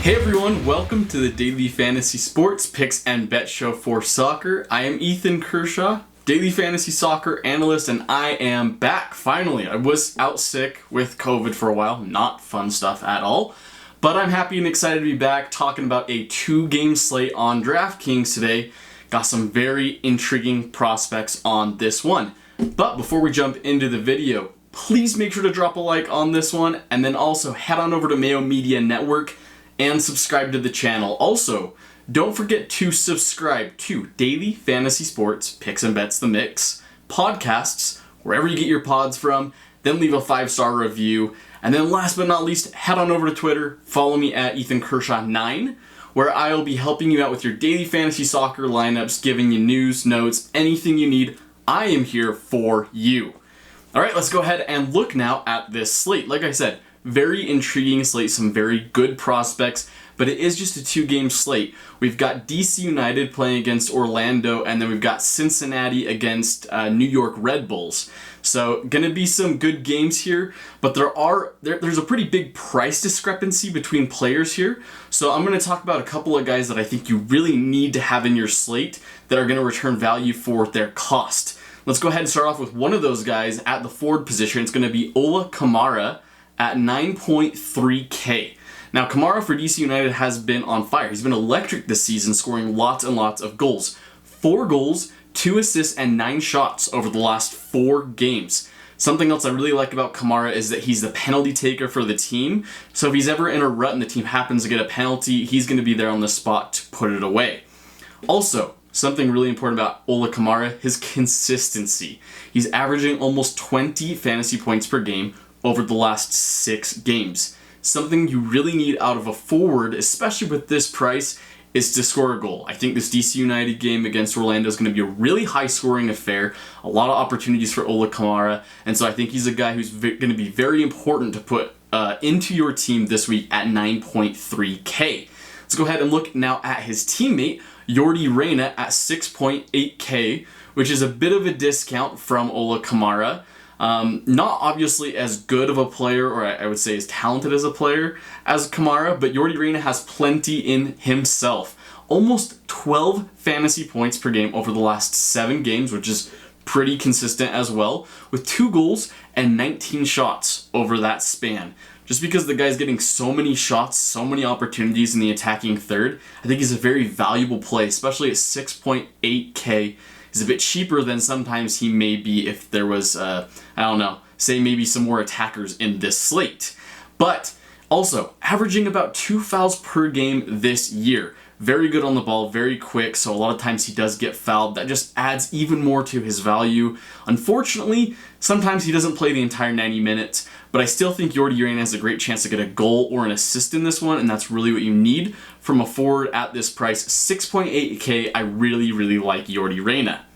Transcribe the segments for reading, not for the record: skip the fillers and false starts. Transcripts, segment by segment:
Hey everyone, welcome to the Daily Fantasy Sports Picks and Bet Show for Soccer. I am Ethan Kershaw, Daily Fantasy Soccer analyst, and I am back, finally. I was out sick with COVID for a while, not fun stuff at all, but I'm happy and excited to be back talking about a 2-game slate on DraftKings today. Got some very intriguing prospects on this one. But before we jump into the video, please make sure to drop a like on this one, and then also head on over to Mayo Media Network and subscribe to the channel. Also, don't forget to subscribe to Daily Fantasy Sports Picks and Bets the Mix podcasts, wherever you get your pods from, then leave a 5-star review. And then last but not least, head on over to Twitter, follow me at Ethan Kershaw 9, where I'll be helping you out with your daily fantasy soccer lineups, giving you news, notes, anything you need. I am here for you. All right, let's go ahead and look now at this slate. Like I said, very intriguing slate, some very good prospects, but it is just a 2-game slate. We've got DC United playing against Orlando, and then we've got Cincinnati against New York Red Bulls. So gonna be some good games here, but there's a pretty big price discrepancy between players here. So I'm gonna talk about a couple of guys that I think you really need to have in your slate that are gonna return value for their cost. Let's go ahead and start off with one of those guys at the forward position. It's gonna be Ola Kamara at 9.3K. Now, Kamara for DC United has been on fire. He's been electric this season, scoring lots and lots of goals. 4 goals, 2 assists, and 9 shots over the last 4 games. Something else I really like about Kamara is that he's the penalty taker for the team. So if he's ever in a rut and the team happens to get a penalty, he's going to be there on the spot to put it away. Also, something really important about Ola Kamara, his consistency. He's averaging almost 20 fantasy points per game over the last 6 games. Something you really need out of a forward, especially with this price, is to score a goal. I think this DC United game against Orlando is going to be a really high-scoring affair, a lot of opportunities for Ola Kamara, and so I think he's a guy who's going to be very important to put into your team this week at 9.3K. Let's go ahead and look now at his teammate, Yordi Reyna, at 6.8K, which is a bit of a discount from Ola Kamara. Not obviously as good of a player, or I would say as talented as a player as Kamara, but Yordi Reyna has plenty in himself. Almost 12 fantasy points per game over the last 7 games, which is pretty consistent as well, with 2 goals and 19 shots over that span. Just because the guy's getting so many shots, so many opportunities in the attacking third, I think he's a very valuable play, especially at 6.8K. He's a bit cheaper than sometimes he may be if there was, say maybe some more attackers in this slate. But also, averaging about 2 fouls per game this year. Very good on the ball, very quick, so a lot of times he does get fouled. That just adds even more to his value. Unfortunately, sometimes he doesn't play the entire 90 minutes, but I still think Yordi Reyna has a great chance to get a goal or an assist in this one, and that's really what you need from a forward at this price. 6.8K, I really, really like Yordi Reyna.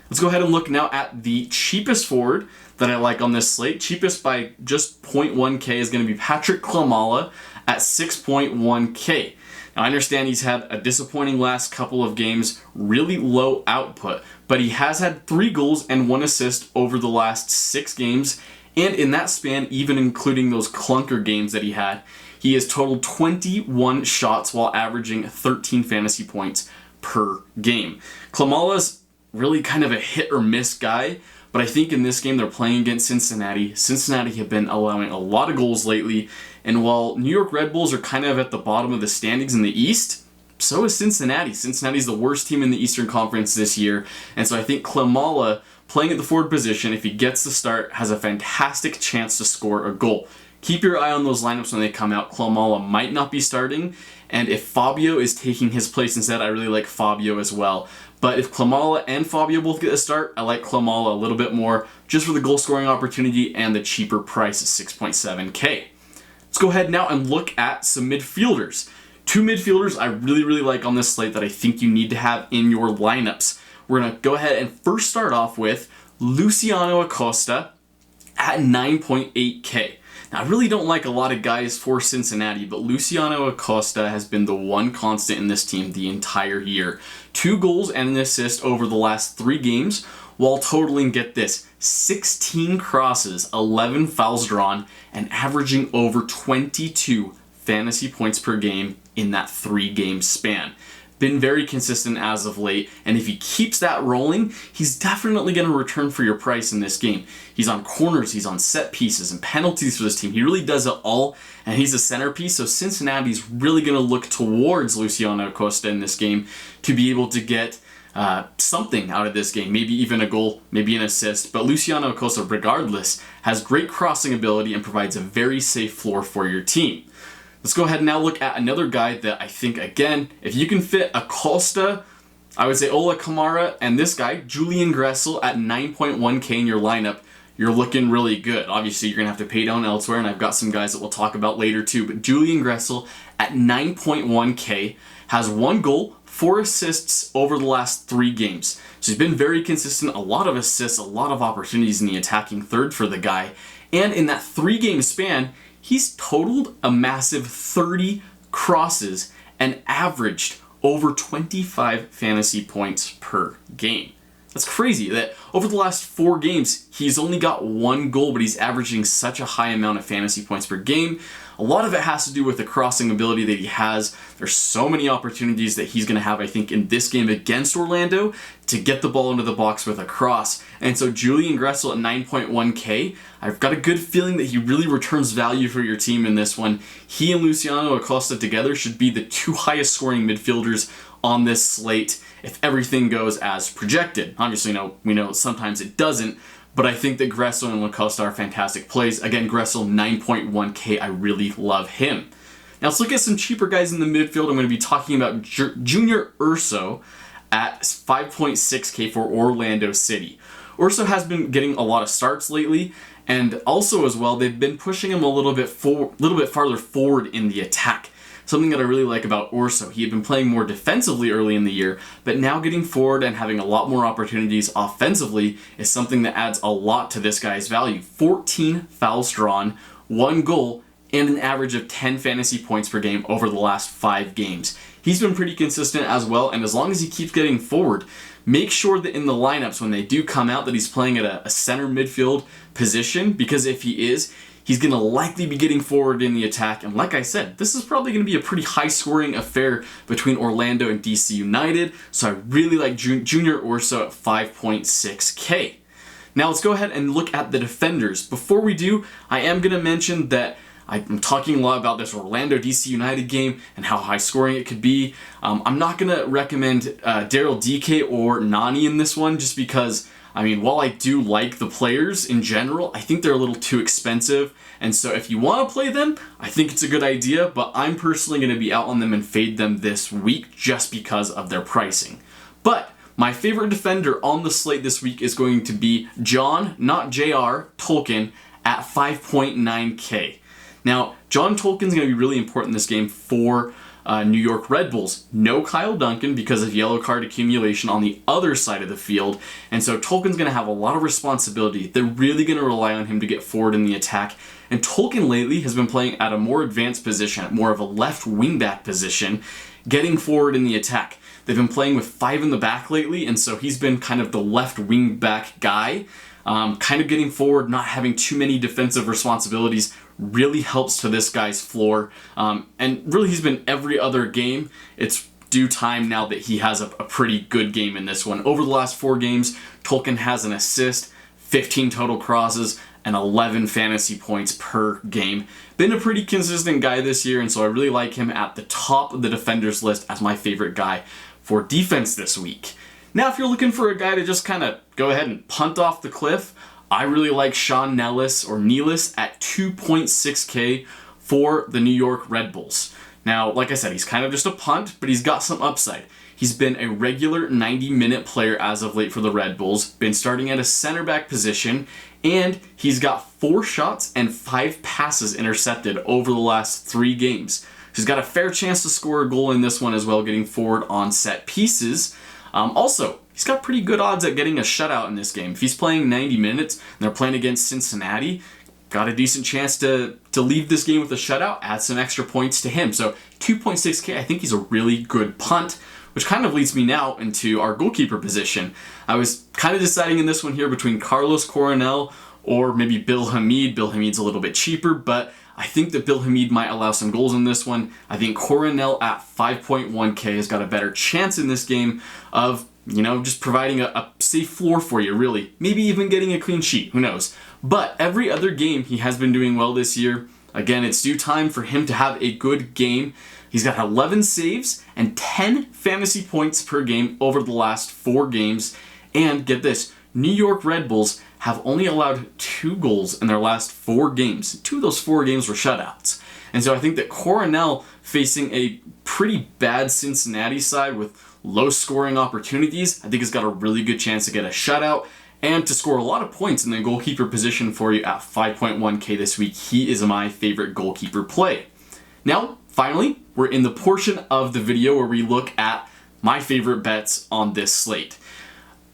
Let's go ahead and look now at the cheapest forward that I like on this slate. Cheapest by just 0.1K is going to be Patrick Klimala at 6.1K. Now, I understand he's had a disappointing last couple of games, really low output, but he has had 3 goals and 1 assist over the last 6 games, and in that span, even including those clunker games that he had, he has totaled 21 shots while averaging 13 fantasy points per game. Klimala's really kind of a hit or miss guy, but I think in this game they're playing against Cincinnati. Cincinnati have been allowing a lot of goals lately, and while New York Red Bulls are kind of at the bottom of the standings in the East, so is Cincinnati. Cincinnati's the worst team in the Eastern Conference this year, and so I think Klimala, playing at the forward position, if he gets the start, has a fantastic chance to score a goal. Keep your eye on those lineups when they come out. Klimala might not be starting, and if Fabio is taking his place instead, I really like Fabio as well. But if Klimala and Fabio both get a start, I like Klimala a little bit more, just for the goal scoring opportunity and the cheaper price of 6.7K. Let's go ahead now and look at some midfielders. 2 midfielders I really, really like on this slate that I think you need to have in your lineups. We're going to go ahead and first start off with Luciano Acosta at 9.8K. Now, I really don't like a lot of guys for Cincinnati, but Luciano Acosta has been the one constant in this team the entire year. 2 goals and an assist over the last 3 games, while totaling, get this, 16 crosses, 11 fouls drawn, and averaging over 22 fantasy points per game in that 3-game span. Been very consistent as of late, and if he keeps that rolling, he's definitely going to return for your price in this game. He's on corners, he's on set pieces, and penalties for this team. He really does it all, and he's a centerpiece, so Cincinnati's really going to look towards Luciano Acosta in this game to be able to get something out of this game, maybe even a goal, maybe an assist. But Luciano Acosta, regardless, has great crossing ability and provides a very safe floor for your team. Let's go ahead and now look at another guy that I think, again, if you can fit Acosta, I would say Ola Kamara, and this guy, Julian Gressel, at 9.1K in your lineup, you're looking really good. Obviously, you're going to have to pay down elsewhere, and I've got some guys that we'll talk about later too. But Julian Gressel at 9.1K has 1 goal, 4 assists over the last 3 games. So he's been very consistent, a lot of assists, a lot of opportunities in the attacking third for the guy. And in that 3-game span, he's totaled a massive 30 crosses and averaged over 25 fantasy points per game. That's crazy that over the last 4 games, he's only got 1 goal, but he's averaging such a high amount of fantasy points per game. A lot of it has to do with the crossing ability that he has. There's so many opportunities that he's going to have, I think, in this game against Orlando to get the ball into the box with a cross. And so Julian Gressel at 9.1K, I've got a good feeling that he really returns value for your team in this one. He and Luciano Acosta together should be the 2 highest scoring midfielders on this slate if everything goes as projected. Obviously, we know sometimes it doesn't, but I think that Gressel and Acosta are fantastic plays. Again, Gressel, 9.1K. I really love him. Now let's look at some cheaper guys in the midfield. I'm going to be talking about Junior Urso at 5.6K for Orlando City. Urso has been getting a lot of starts lately, and also as well, they've been pushing him a little bit farther forward in the attack. Something that I really like about Urso. He had been playing more defensively early in the year, but now getting forward and having a lot more opportunities offensively is something that adds a lot to this guy's value. 14 fouls drawn, 1 goal, and an average of 10 fantasy points per game over the last 5 games. He's been pretty consistent as well, and as long as he keeps getting forward, make sure that in the lineups when they do come out that he's playing at a center midfield position, because if he is, he's going to likely be getting forward in the attack. And like I said, this is probably going to be a pretty high-scoring affair between Orlando and DC United. So I really like Junior Urso at 5.6K. Now let's go ahead and look at the defenders. Before we do, I am going to mention that I'm talking a lot about this Orlando DC United game and how high-scoring it could be. I'm not going to recommend Daryl DK or Nani in this one just because, while I do like the players in general, I think they're a little too expensive. And so if you want to play them, I think it's a good idea, but I'm personally going to be out on them and fade them this week just because of their pricing. But my favorite defender on the slate this week is going to be John, not JR, Tolkin at 5.9K. Now, John Tolkin's going to be really important in this game for New York Red Bulls. No Kyle Duncan because of yellow card accumulation on the other side of the field, and so Tolkin's going to have a lot of responsibility. They're really going to rely on him to get forward in the attack, and Tolkin lately has been playing at a more advanced position, at more of a left wing-back position, getting forward in the attack. They've been playing with 5 in the back lately, and so he's been kind of the left wing-back guy, kind of getting forward, not having too many defensive responsibilities, really helps to this guy's floor. And really he's been every other game. It's due time now that he has a pretty good game in this one. Over the last 4 games, Tolkin has an assist, 15 total crosses, and 11 fantasy points per game. Been a pretty consistent guy this year, and so I really like him at the top of the defenders list as my favorite guy for defense this week. Now, if you're looking for a guy to just kind of go ahead and punt off the cliff, I really like Sean Nealis at 2.6K for the New York Red Bulls. Now, like I said, he's kind of just a punt, but he's got some upside. He's been a regular 90-minute player as of late for the Red Bulls, been starting at a center back position, and he's got 4 shots and 5 passes intercepted over the last 3 games. He's got a fair chance to score a goal in this one as well, getting forward on set pieces. Also, he's got pretty good odds at getting a shutout in this game. If he's playing 90 minutes and they're playing against Cincinnati, got a decent chance to leave this game with a shutout, add some extra points to him. So 2.6K, I think he's a really good punt, which kind of leads me now into our goalkeeper position. I was kind of deciding in this one here between Carlos Coronel or maybe Bill Hamid. Bill Hamid's a little bit cheaper, but I think that Bill Hamid might allow some goals in this one. I think Coronel at 5.1K has got a better chance in this game of, just providing a safe floor for you, really. Maybe even getting a clean sheet, who knows. But every other game he has been doing well this year. Again, it's due time for him to have a good game. He's got 11 saves and 10 fantasy points per game over the last 4 games. And get this, New York Red Bulls have only allowed 2 goals in their last 4 games. 2 of those 4 games were shutouts. And so I think that Coronel, facing a pretty bad Cincinnati side with low scoring opportunities, I think has got a really good chance to get a shutout and to score a lot of points in the goalkeeper position for you at 5.1K this week. He is my favorite goalkeeper play. Now, finally, we're in the portion of the video where we look at my favorite bets on this slate.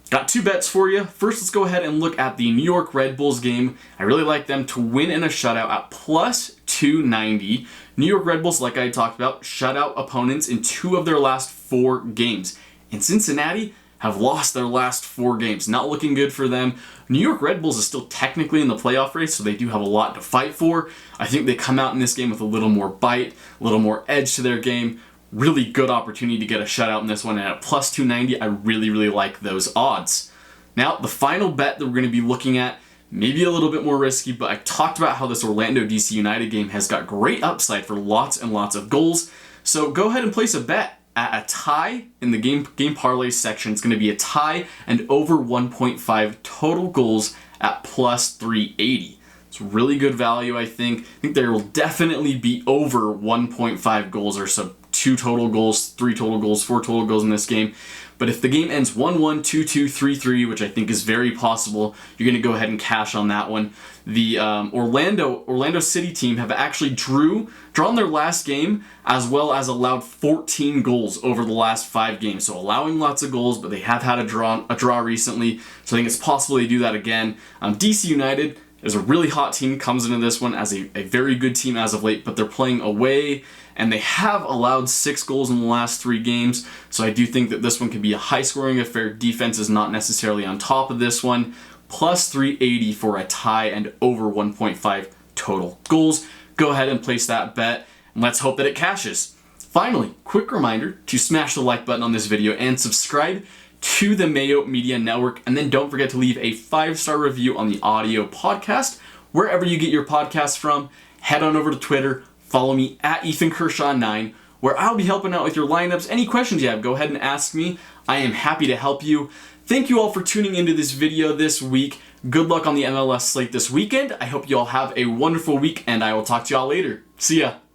Got 2 bets for you. First, let's go ahead and look at the New York Red Bulls game. I really like them to win in a shutout at plus 290. New York Red Bulls, like I talked about, shut out opponents in 2 of their last 4 games. And Cincinnati have lost their last 4 games. Not looking good for them. New York Red Bulls is still technically in the playoff race, so they do have a lot to fight for. I think they come out in this game with a little more bite, a little more edge to their game. Really good opportunity to get a shutout in this one, and at plus 290, I really, really like those odds. Now, the final bet that we're going to be looking at, maybe a little bit more risky, but I talked about how this Orlando DC United game has got great upside for lots and lots of goals. So go ahead and place a bet at a tie in the game parlay section. It's going to be a tie and over 1.5 total goals at plus 380. It's really good value, I think. I think there will definitely be over 1.5 goals or so. 2 total goals, 3 total goals, 4 total goals in this game. But if the game ends 1-1, 2-2, 3-3, which I think is very possible, you're going to go ahead and cash on that one. The Orlando City team have actually drawn their last game, as well as allowed 14 goals over the last 5 games. So allowing lots of goals, but they have had a draw recently. So I think it's possible they do that again. DC United is a really hot team, comes into this one as a very good team as of late, but they're playing away, and they have allowed 6 goals in the last 3 games, so I do think that this one could be a high-scoring affair. Defense is not necessarily on top of this one. Plus 380 for a tie and over 1.5 total goals. Go ahead and place that bet, and let's hope that it cashes. Finally, quick reminder to smash the like button on this video and subscribe to the Mayo Media Network, and then don't forget to leave a 5-star review on the audio podcast, wherever you get your podcasts from. Head on over to Twitter, follow me at Ethan Kershaw 9, where I'll be helping out with your lineups. Any questions you have, go ahead and ask me. I am happy to help you. Thank you all for tuning into this video this week. Good luck on the MLS slate this weekend. I hope you all have a wonderful week, and I will talk to you all later. See ya.